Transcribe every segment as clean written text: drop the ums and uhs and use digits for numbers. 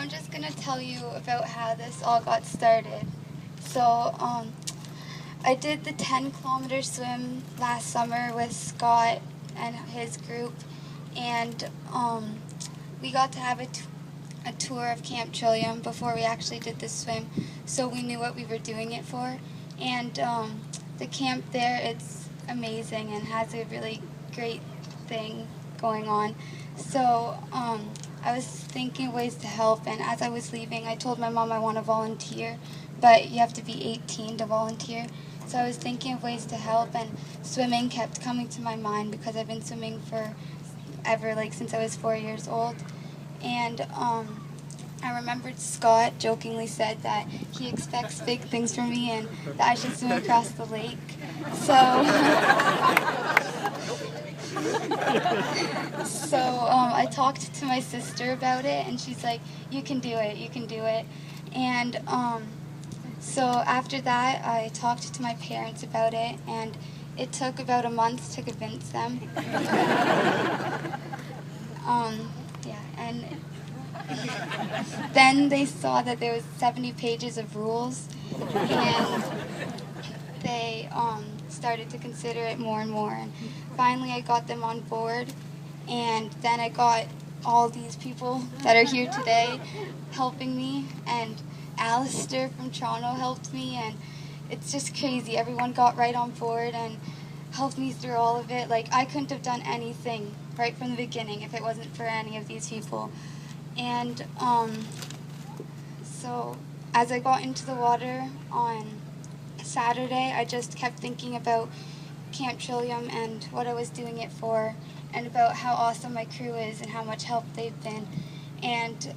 I'm just going to tell you about how this all got started. So, I did the 10-kilometer swim last summer with Scott and his group, and we got to have a tour of Camp Trillium before we actually did the swim, so we knew what we were doing it for. And the camp there, it's amazing and has a really great thing going on. So I was thinking of ways to help, and as I was leaving, I told my mom I want to volunteer, but you have to be 18 to volunteer. So I was thinking of ways to help, and swimming kept coming to my mind because I've been swimming forever, like since I was 4 years old. And I remembered Scott jokingly said that he expects big things from me and that I should swim across the lake. So, I talked to my sister about it, and she's like, "You can do it, you can do it." And so after that, I talked to my parents about it, and it took about a month to convince them. And then they saw that there was 70 pages of rules, and they started to consider it more and more. And finally, I got them on board, and then I got all these people that are here today helping me, and Alistair from Toronto helped me, and it's just crazy. Everyone got right on board and helped me through all of it. Like, I couldn't have done anything right from the beginning if it wasn't for any of these people. And so as I got into the water on Saturday, I just kept thinking about Camp Trillium and what I was doing it for, and about how awesome my crew is and how much help they've been. And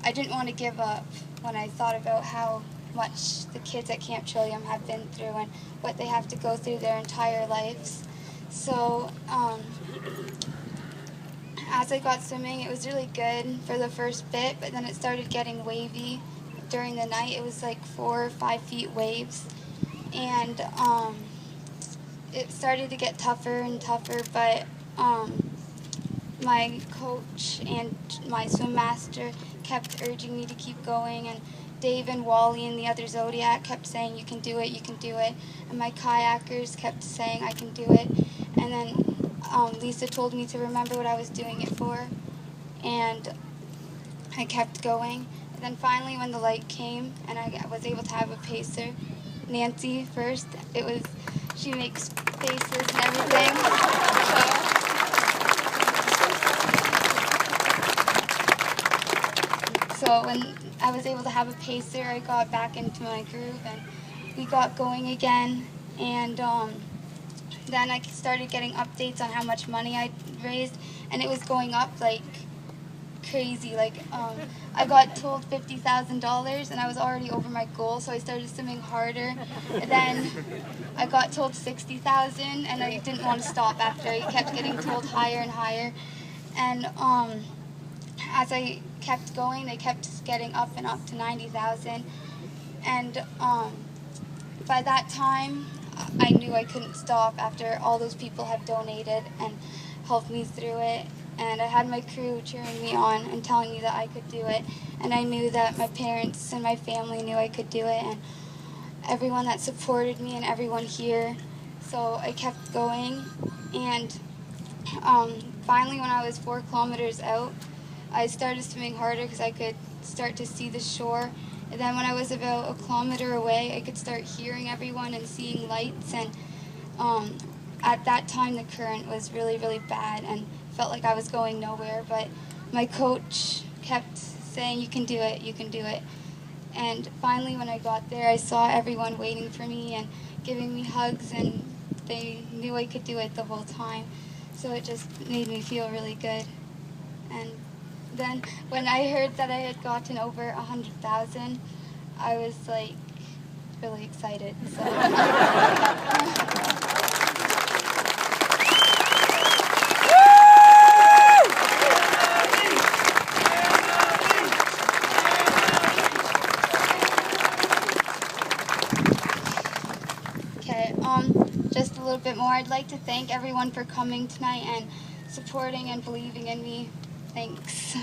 I didn't want to give up when I thought about how much the kids at Camp Trillium have been through and what they have to go through their entire lives. So as I got swimming, it was really good for the first bit, but then it started getting wavy during the night. It was like 4 or 5 feet waves, and it started to get tougher and tougher, but my coach and my swim master kept urging me to keep going, and Dave and Wally and the other Zodiac kept saying, "You can do it, you can do it," and my kayakers kept saying, "I can do it." And then Lisa told me to remember what I was doing it for, and I kept going. And then finally, when the light came and I was able to have a pacer, Nancy first, she makes faces and everything. So when I was able to have a pacer, I got back into my groove, and we got going again. And then I started getting updates on how much money I'd raised, and it was going up like crazy. Like I got told $50,000, and I was already over my goal, so I started swimming harder. And then I got told $60,000, and I didn't want to stop after. I kept getting told higher and higher, and as I kept going, they kept getting up and up to $90,000, and by that time, I knew I couldn't stop after all those people had donated and helped me through it. And I had my crew cheering me on and telling me that I could do it. And I knew that my parents and my family knew I could do it, and everyone that supported me and everyone here. So I kept going. And finally, when I was 4 kilometers out, I started swimming harder because I could start to see the shore. And then when I was about 1 kilometer away, I could start hearing everyone and seeing lights. And at that time, the current was really, really bad and felt like I was going nowhere. But my coach kept saying, "You can do it, you can do it." And finally, when I got there, I saw everyone waiting for me and giving me hugs, and they knew I could do it the whole time. So it just made me feel really good. And then when I heard that I had gotten over 100,000, I was like really excited. So. Okay, just a little bit more. I'd like to thank everyone for coming tonight and supporting and believing in me. Thanks.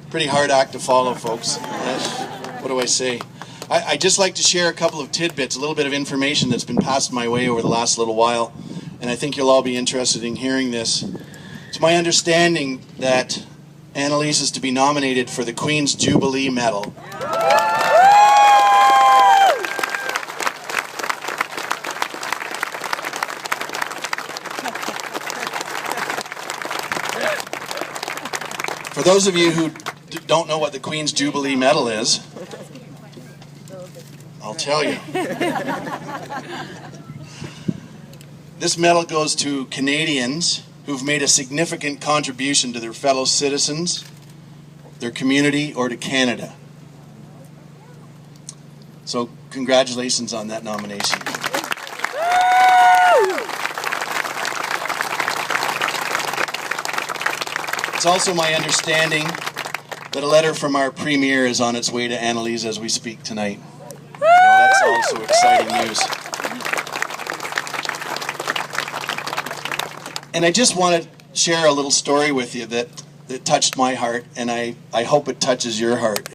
Pretty hard act to follow, folks. What do I say? I'd just like to share a couple of tidbits, a little bit of information that's been passed my way over the last little while, and I think you'll all be interested in hearing this. It's my understanding that Annaleise is to be nominated for the Queen's Jubilee Medal. For those of you who don't know what the Queen's Jubilee Medal is, I'll tell you. This medal goes to Canadians who've made a significant contribution to their fellow citizens, their community, or to Canada. So congratulations on that nomination. It's also my understanding that a letter from our Premier is on its way to Annaleise as we speak tonight. So that's also exciting news. And I just want to share a little story with you that touched my heart, and I hope it touches your heart.